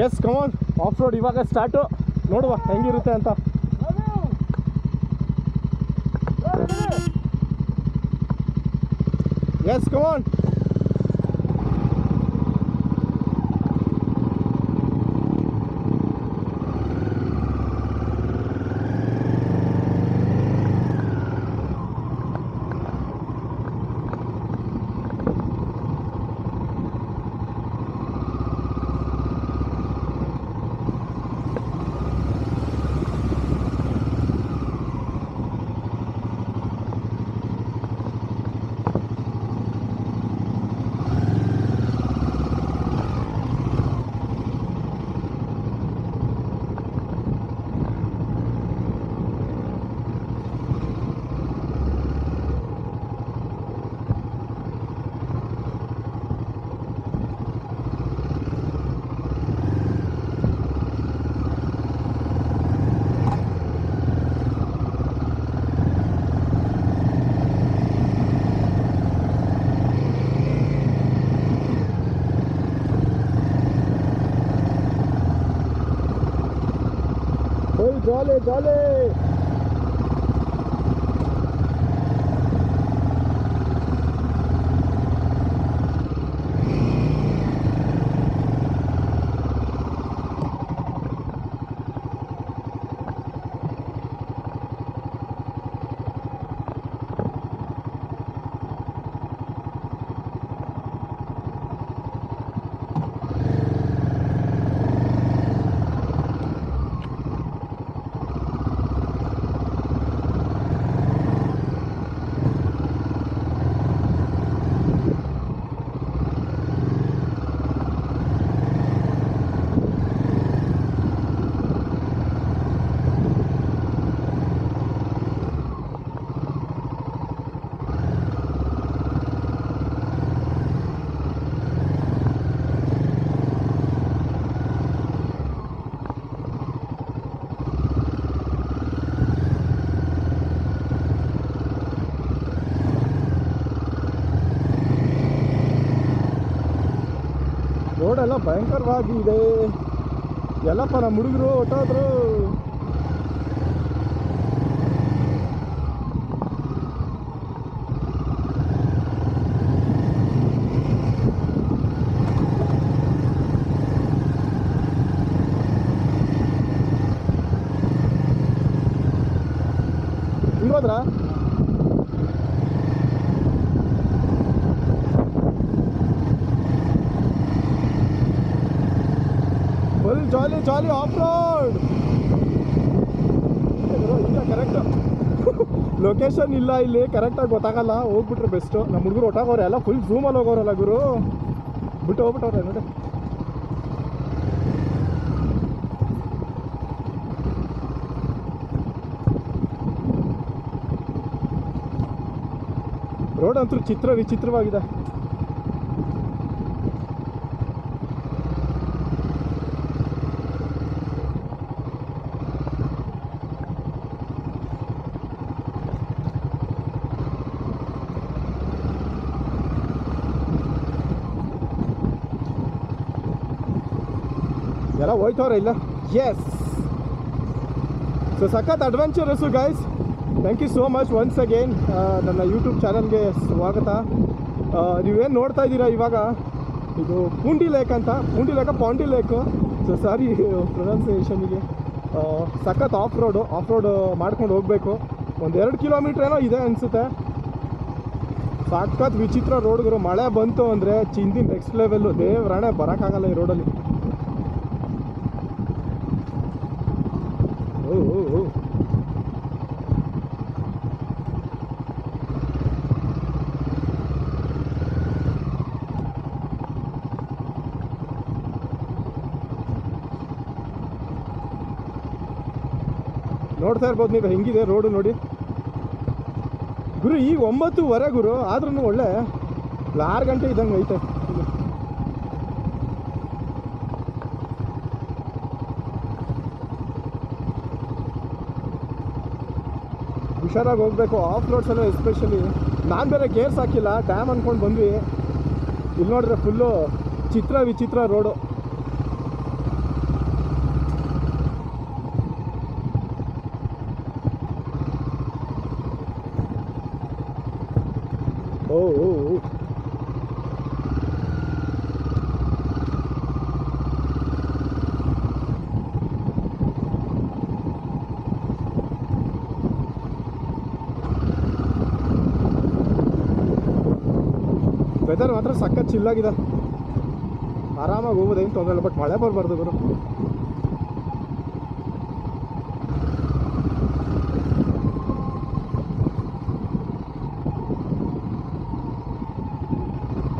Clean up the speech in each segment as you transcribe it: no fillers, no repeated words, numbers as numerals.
S come on, off road ಇವಾಗ start. ನೋಡುವ ಹೆಂಗಿರುತ್ತೆ ಅಂತ. Yes come on. Jolly, jolly. ರೋಡೆಲ್ಲ ಭಯಂಕರವಾಗಿದೆ. ಎಲ್ಲಪ್ಪ ನಮ್ಮ ಹುಡುಗರು ಹೊಟ್ಟೋದ್ರು. ಹಿಂಗೋದ್ರಾ full jolly jolly off road. ಈಗ ಕರೆಕ್ಟ್ ಲೊಕೇಶನ್ ಇಲ್ಲ ಇಲ್ಲಿ, ಕರೆಕ್ಟಾಗಿ ಗೊತ್ತಾಗಲ್ಲ. ಹೋಗ್ಬಿಟ್ರೆ ಬೆಸ್ಟು. ನಮ್ಮ ಹುಡುಗರು ಹೊಟ್ಟಾಗವ್ರೆ, ಎಲ್ಲ ಫುಲ್ ಝೂಮಲ್ಲಿ ಹೋಗೋರಲ್ಲ ಗುರು, ಬಿಟ್ಟು ಹೋಗ್ಬಿಟ್ಟವ್ರೆ ನೋಡಿ. ರೋಡ್ ಅಂತೂ ವಿಚಿತ್ರವಾಗಿದೆ. ಎಲ್ಲ ಹೋಯ್ತವ್ರೆ ಇಲ್ಲ. ಎಸ್, ಸೊ ಸಖತ್ adventurous guys. Thank you so much once again. ನನ್ನ ಯೂಟ್ಯೂಬ್ ಚಾನಲ್ಗೆ ಸ್ವಾಗತ. ನೀವೇನು ನೋಡ್ತಾ ಇದ್ದೀರಾ ಇವಾಗ, ಇದು ಪೂಂಡಿ ಲೇಕ್ ಅಂತ, ಪೂಂಡಿ ಲೇಕ ಪಾಂಡಿ ಲೇಕು, ಸೊ ಸಾರಿ ಪ್ರೊನೌನ್ಸಿಯೇಷನಿಗೆ. ಸಖತ್ ಆಫ್ ರೋಡ್ ಮಾಡ್ಕೊಂಡು ಹೋಗಬೇಕು. ಒಂದು 2 ಕಿಲೋಮೀಟ್ರ್ ಏನೋ ಇದೆ ಅನಿಸುತ್ತೆ. ಸಖತ್ ವಿಚಿತ್ರ ರೋಡ್ಗಳು. ಮಳೆ ಬಂತು ಅಂದರೆ ಚಿಂದಿ ನೆಕ್ಸ್ಟ್ ಲೆವೆಲ್ಲು. ದೇವ್ರಾಣೆ ಬರೋಕ್ಕಾಗಲ್ಲ ಈ ರೋಡಲ್ಲಿ. ನೋಡ್ತಾ ಇರ್ಬೋದು ನೀವು ಹೆಂಗಿದೆ ರೋಡು ನೋಡಿ ಗುರು. ಈಗ 9:15 ಗುರು, ಆದ್ರೂ ಒಳ್ಳೆ 6 ಗಂಟೆ ಇದ್ದಂಗೆ ಐತೆ. ಹುಷಾರಾಗಿ ಹೋಗಬೇಕು ಆಫ್ ರೋಡ್ಸಲ್ಲೂ ಎಸ್ಪೆಷಲಿ. ನಾನು ಬೇರೆ ಗೇರ್ಸ್ ಹಾಕಿಲ್ಲ, ಡ್ಯಾಮ್ ಅಂದ್ಕೊಂಡು ಬಂದ್ವಿ. ಇಲ್ಲಿ ನೋಡಿದ್ರೆ ಫುಲ್ಲು ವಿಚಿತ್ರ ರೋಡು. ವೆದರ್ ಮಾತ್ರ ಸಖತ್ ಚಿಲ್ಲಾಗಿದೆ, ಆರಾಮಾಗಿ ಹೋಗೋದು, ಏನು ತೊಂದರೆ ಇಲ್ಲ. ಬಟ್ ಮಳೆ ಬರಬಾರ್ದು ಗುರು.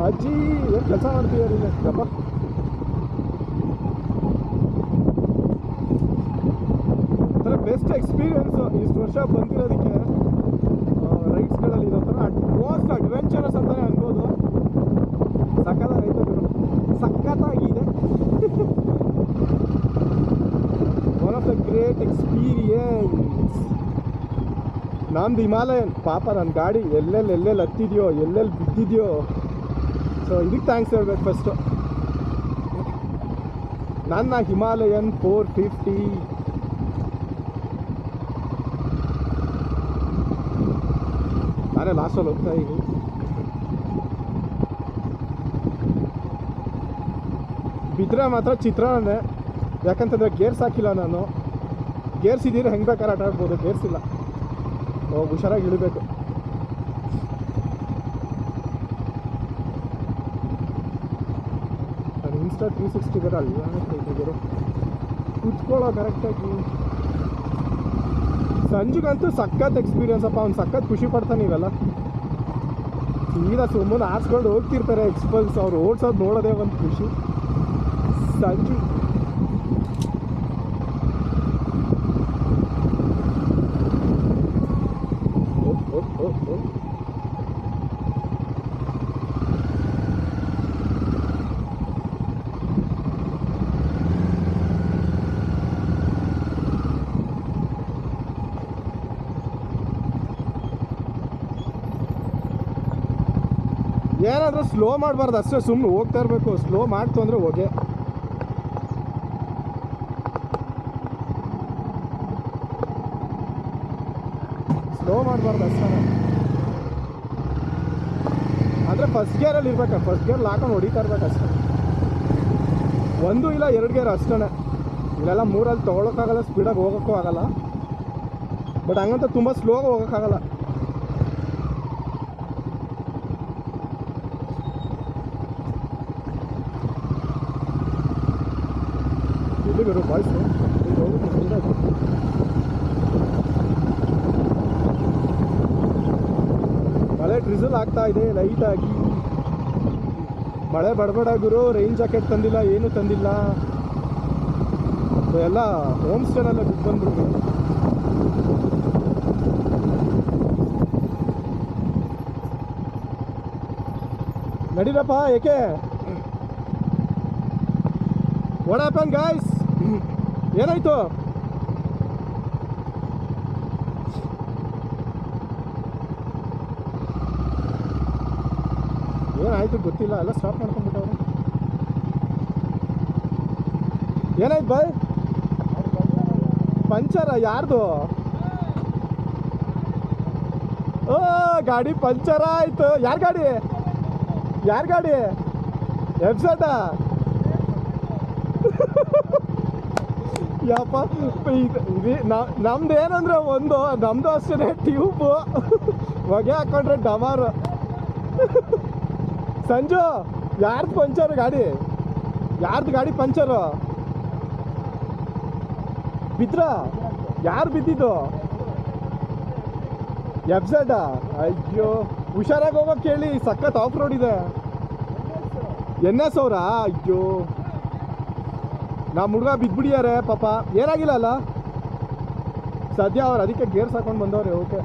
ಅಜ್ಜಿ ಏನು ಕೆಲಸ ಮಾಡ್ತಿದ್ದಾರೆ ಇಲ್ಲಿ ಗಪ್ಪ. ಒಂಥರ ಬೆಸ್ಟ್ ಎಕ್ಸ್ಪೀರಿಯನ್ಸು ಇಷ್ಟು ವರ್ಷ ಬಂದಿರೋದಕ್ಕೆ ರೈಡ್ಸ್ಗಳಲ್ಲಿ. ಇದೊಂಥರ ಮೋಸ್ಟ್ ಅಡ್ವೆಂಚರಸ್ ಅಂತಲೇ ಅನ್ಬೋದು. ಸಖತ್ತಾಗೈತೆ ಗುರು, ಸಖತ್ತಾಗಿದೆ. One of the great experience. ನಮ್ದು ಹಿಮಾಲಯನ್ ಪಾಪ, ನನ್ನ ಗಾಡಿ ಎಲ್ಲೆಲ್ಲಿ ಹತ್ತಿದೆಯೋ, ಎಲ್ಲೆಲ್ಲಿ ಬಿದ್ದಿದೆಯೋ. ಸೊ ಇದಕ್ಕೆ ಥ್ಯಾಂಕ್ಸ್ ಹೇಳ್ಬೇಕು ಫಸ್ಟು. ನನ್ನ ಹಿಮಾಲಯನ್ 450 ನಾನೇ ಲಾಸ್ಟಲ್ಲಿ ಹೋಗ್ತಾ ಇದ್ದೀನಿ. ಬಿದ್ದರೆ ಮಾತ್ರ ಚಿತ್ರಾನೇ, ಯಾಕಂತಂದರೆ ಗೇರ್ಸ್ ಹಾಕಿಲ್ಲ ನಾನು. ಗೇರ್ಸ್ ಇದ್ದೀರಿ ಹೆಂಗೆ ಬೇಕಾದ್ರೆ ಆಟ ಆಡ್ಬೋದು, ಗೇರ್ಸ್ ಇಲ್ಲ. ಹೋಗಿ ಹುಷಾರಾಗಿ ಇಳಿಬೇಕು. ನಾನು ಇನ್ಸ್ಟಾ 360 ಬೇರೆ ಅಲ್ಲ ಕುತ್ಕೊಳ್ಳೋ ಕರೆಕ್ಟಾಗಿ. ಸಂಜುಗಂತೂ ಸಖತ್ ಎಕ್ಸ್ಪೀರಿಯನ್ಸ್ ಅಪ್ಪ, ಅವ್ನು ಸಖತ್ ಖುಷಿ ಪಡ್ತಾನೆ. ಇವೆಲ್ಲ ಸೀದಾ ಸುಮ್ಮನೆ ಆರಿಸ್ಕೊಂಡು ಹೋಗ್ತಿರ್ತಾರೆ ಎಕ್ಸ್ಪಲ್ಸ್. ಅವ್ರು ಓಡ್ಸೋದು ನೋಡೋದೇ ಒಂದು ಖುಷಿ. ಸಂಜು ಏನಾದರೂ ಸ್ಲೋ ಮಾಡಬಾರ್ದು ಅಷ್ಟೇ, ಸುಮ್ಮನೆ ಹೋಗ್ತಾ ಇರಬೇಕು. ಸ್ಲೋ ಮಾಡ್ತು ಅಂದರೆ ಹೋಗೆ. ಸ್ಲೋ ಮಾಡಬಾರ್ದು ಅಷ್ಟೇ. ಅಂದರೆ ಫಸ್ಟ್ ಗೇರಲ್ಲಿ ಇರ್ಬೇಕು, ಫಸ್ಟ್ ಗೇರ್ ಹಾಕೊಂಡು ಹೊಡಿತಾ ಇರ್ಬೇಕು ಅಷ್ಟೇ. 1 ಇಲ್ಲ 2 ಗೇರ್ ಅಷ್ಟೇ. ಇಲ್ಲೆಲ್ಲ 3ಅಲ್ಲಿ ತೊಗೊಳಕ್ಕಾಗಲ್ಲ, ಸ್ಪೀಡಾಗಿ ಹೋಗೋಕ್ಕೂ ಆಗಲ್ಲ. ಬಟ್ ಹಂಗಂತ ತುಂಬ ಸ್ಲೋಗೆ ಹೋಗೋಕ್ಕಾಗಲ್ಲ. ಇಲ್ಲಿಗರು ಬಾಯ್ಸು ಮಳೆ ಡ್ರಿಸಲ್ ಆಗ್ತಾ ಇದೆ ಲೈಟಾಗಿ. ಮಳೆ ಬಡಬಡ ಗುರು. ರೈನ್ ಜಾಕೆಟ್ ತಂದಿಲ್ಲ, ಏನೂ ತಂದಿಲ್ಲ. ಎಲ್ಲ ಹೋಮ್ ಸ್ಟೇನಲ್ಲೇ ಬಿಟ್ಟು ಬಂದ್ಬಿಡ್ತು. ನಡೀರಪ್ಪ. ಏಕೆ ವಾಟ್ ಹ್ಯಾಪನ್ ಗೈಸ್? ಏನಾಯ್ತು? ಏನಾಯ್ತು ಗೊತ್ತಿಲ್ಲ, ಎಲ್ಲ ಸ್ಟಾಪ್ ಮಾಡ್ಕೊಂಡ್ಬಿಟ್ಟವ್ರು. ಏನಾಯ್ತು ಬಾಯ್? ಪಂಚರ ಯಾರ್ದು? ಓ ಗಾಡಿ ಪಂಚರ್ ಆಯ್ತು. ಯಾರ ಗಾಡಿ? ಯಾರ ಗಾಡಿ? ಎಫ್ಝೆಡ್ ಯಪ್ಪ. ನಮ್ದು ಏನಂದ್ರೆ ನಮ್ದು ಅಷ್ಟೇ ಟ್ಯೂಬು ಹೊಗೆ ಹಾಕೊಂಡ್ರೆ ಡಮಾರು. ಸಂಜು ಯಾರ್ದು ಪಂಚರು ಗಾಡಿ? ಯಾರ್ದು ಗಾಡಿ ಪಂಚರು? ಬಿದ್ರ? ಯಾರು ಬಿದ್ದಿದ್ದು? ಎಫ್ಝೆಡ್? ಅಯ್ಯೋ ಹುಷಾರಾಗಿ ಹೋಗೋಕೆ ಕೇಳಿ, ಸಖತ್ ಆಫ್ ರೋಡ್ ಇದೆ. NS ಅವರಾ? ಅಯ್ಯೋ ನಮ್ಮ ಹುಡುಗ ಬಿದ್ದುಬಿಡಿಯಾರೆ ಪಾಪ. ಏನಾಗಿಲ್ಲ ಅಲ್ಲ ಸದ್ಯ, ಅವ್ರು ಅದಕ್ಕೆ ಗೇರ್ಸ್ ಹಾಕೊಂಡು ಬಂದವ್ರೆ. ಓಕೆ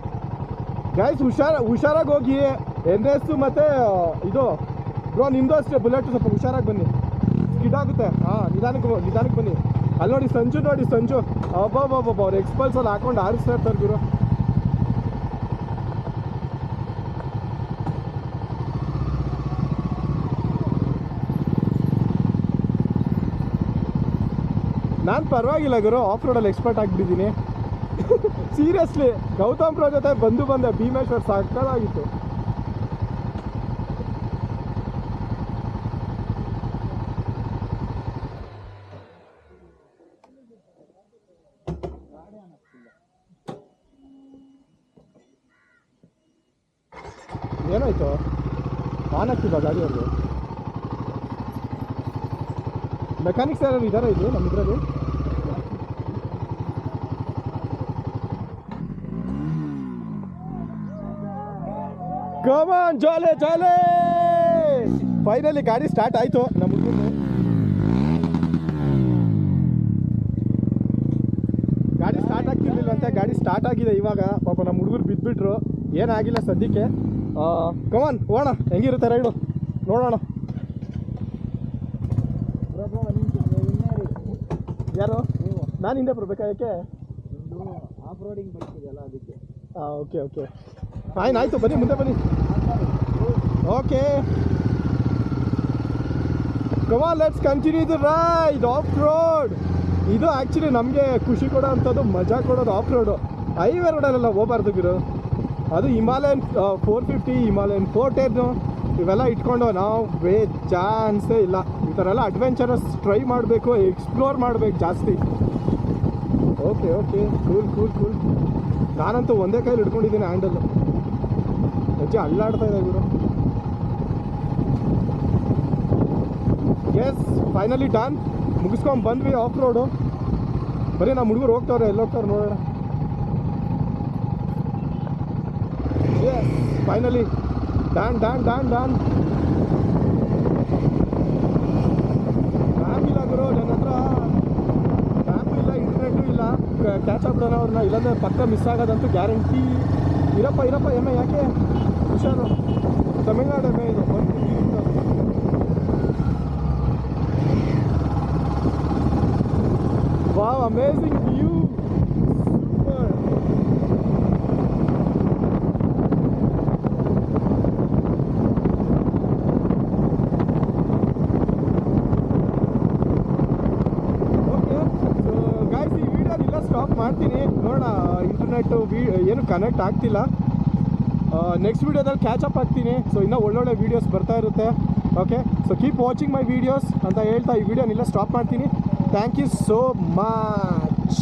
ಗೈಸ್, ಹುಷಾರಾಗಿ ಹೋಗಿ. NS ಮತ್ತು ಇದು ಬ್ರೋ ನಿಮ್ಮದು ಅಷ್ಟೇ ಬುಲೆಟ್, ಸ್ವಲ್ಪ ಹುಷಾರಾಗಿ ಬನ್ನಿ, ಸ್ಕಿಡ್ ಆಗುತ್ತೆ. ಹಾಂ ನಿಧಾನಕ್ಕೆ ಬನ್ನಿ. ಅಲ್ಲಿ ನೋಡಿ ಸಂಜು ಅಬ್ಬಬ್ಬಬ್ಬ, ಅವ್ರು ಎಕ್ಸ್ಪಲ್ಸಲ್ಲಿ ಹಾಕೊಂಡು ಆರಿಸ್ತಾ ಇರ್ತಾರೆ ಗುರು. ನಾನು ಪರವಾಗಿಲ್ಲ ಗುರು, ಆಫ್ ರೋಡಲ್ಲಿ ಎಕ್ಸ್ಪರ್ಟ್ ಆಗಿಬಿಟ್ಟಿದ್ದೀನಿ. ಸೀರಿಯಸ್ಲಿ ಗೌತಮ್ ಪ್ರೋ ಜೊತೆ ಬಂದೆ ಭೀಮೇಶ್ವರ್, ಸಕ್ಕತ್ತಾಗಿತ್ತು. ಏನಾಯ್ತು ಆನ್ ಆಗ್ತಿದ್ದ ಗಾಡಿ ಅವ್ರದ್ದು ಮೆಕ್ಯಾನಿಕ್ಸ್ ಯಾರು ಇದ್ದಾರಾ ಇದು ನಮ್ಮ ಇದರಲ್ಲಿ ಕಮಾನ್ ಜಾಲೆ ಜಾಲೆ ಫೈನಲಿ ಗಾಡಿ ಸ್ಟಾರ್ಟ್ ಆಯಿತು ನಮ್ಮ ಹುಡುಗರು ಗಾಡಿ ಸ್ಟಾರ್ಟ್ ಆಗ್ತಿರ್ಲಿಲ್ವಂತೆ ಗಾಡಿ ಸ್ಟಾರ್ಟ್ ಆಗಿದೆ ಇವಾಗ ಪಾಪ ನಮ್ಮ ಹುಡುಗರು ಬಿದ್ದುಬಿಟ್ರು ಏನಾಗಿಲ್ಲ ಸದ್ಯಕ್ಕೆ ಕಮಾನ್ ಹೋಗೋಣ ಹೆಂಗಿರುತ್ತೆ ರೈಡು ನೋಡೋಣ ಯಾರು ನಾನು ಹಿಂದೆ ಬರಬೇಕಾ ಯಾಕೆ ಆಫ್ ರೋಡಿಂಗ್ ಬರ್ತಿದೆಯಲ್ಲ ಅದಕ್ಕೆ ಹಾಂ ಓಕೆ ಓಕೆ ಫೈನ್ ಆಯಿತು ಬನ್ನಿ ಮುಂದೆ ಬನ್ನಿ okay come on let's continue the ride off road ಇದು ಆ್ಯಕ್ಚುಲಿ ನಮಗೆ ಖುಷಿ ಕೊಡೋ ಅಂಥದ್ದು ಮಜಾ ಕೊಡೋದು ಆಫ್ ರೋಡು ಹೈವೇ ರೋಡಲ್ಲೆಲ್ಲ ಹೋಗ್ಬಾರ್ದು ಗುರು ಅದು ಹಿಮಾಲಯನ್ 450 ಹಿಮಾಲಯನ್ 410 ಇವೆಲ್ಲ ಇಟ್ಕೊಂಡು ನಾವು ಚಾನ್ಸೇ ಇಲ್ಲ ಈ ಥರ ಎಲ್ಲ ಅಡ್ವೆಂಚರಸ್ ಟ್ರೈ ಮಾಡಬೇಕು ಎಕ್ಸ್ಪ್ಲೋರ್ ಮಾಡಬೇಕು ಜಾಸ್ತಿ okay okay cool cool cool ನಾನಂತೂ ಒಂದೇ ಕೈಲಿ ಹಿಡ್ಕೊಂಡಿದ್ದೀನಿ ಹ್ಯಾಂಡಲ್ಲು ಹೆಜ್ಜೆ ಅಲ್ಲಾಡ್ತಾ ಇದೆ ಗುರು ಎಸ್ ಫೈನಲಿ ಡನ್ ಮುಗಿಸ್ಕೊಂಡು ಬಂದ್ವಿ ಆಫ್ ರೋಡು ಬರೀ ನಮ್ಮ ಹುಡುಗರು ಹೋಗ್ತವ್ರೆ ಎಲ್ಲಿ ಹೋಗ್ತಾರೆ ನೋಡೋಣ S finally Don Don Don Don map ಇಲ್ಲ ಗುರು ನನ್ನ ಹತ್ರ ಮ್ಯಾಪು ಇಲ್ಲ ಇಂಟರ್ನೆಟ್ಟು ಇಲ್ಲ ಕ್ಯಾಚ್ ಆಗ್ಬಿಡೋಣ ಅವ್ರನ್ನ ಇಲ್ಲಾಂದ್ರೆ ಪಕ್ಕ ಮಿಸ್ ಆಗೋದಂತೂ ಗ್ಯಾರಂಟಿ ಇರಪ್ಪ ಇರಪ್ಪ ಎಮ್ಮೆ ಯಾಕೆ ಹುಷಾರು ತಮಿಳ್ನಾಡು ಎಮ್ಮೆ ಇದು wow amazing view super stop ಮಾಡ್ತೀನಿ ನೋಡೋಣ ಇಂಟರ್ನೆಟ್ಟು ಏನು ಕನೆಕ್ಟ್ ಆಗ್ತಿಲ್ಲ ನೆಕ್ಸ್ಟ್ ವೀಡಿಯೋದಲ್ಲಿ ಕ್ಯಾಚಪ್ ಆಗ್ತೀನಿ ಸೊ ಇನ್ನೂ ಒಳ್ಳೊಳ್ಳೆ ವೀಡಿಯೋಸ್ ಬರ್ತಾ ಇರುತ್ತೆ okay so keep watching my videos ಅಂತ ಹೇಳ್ತಾ ಈ ವಿಡಿಯೋನೆಲ್ಲ ಸ್ಟಾಪ್ ಮಾಡ್ತೀನಿ ಥ್ಯಾಂಕ್ ಯು ಸೋ ಮಚ್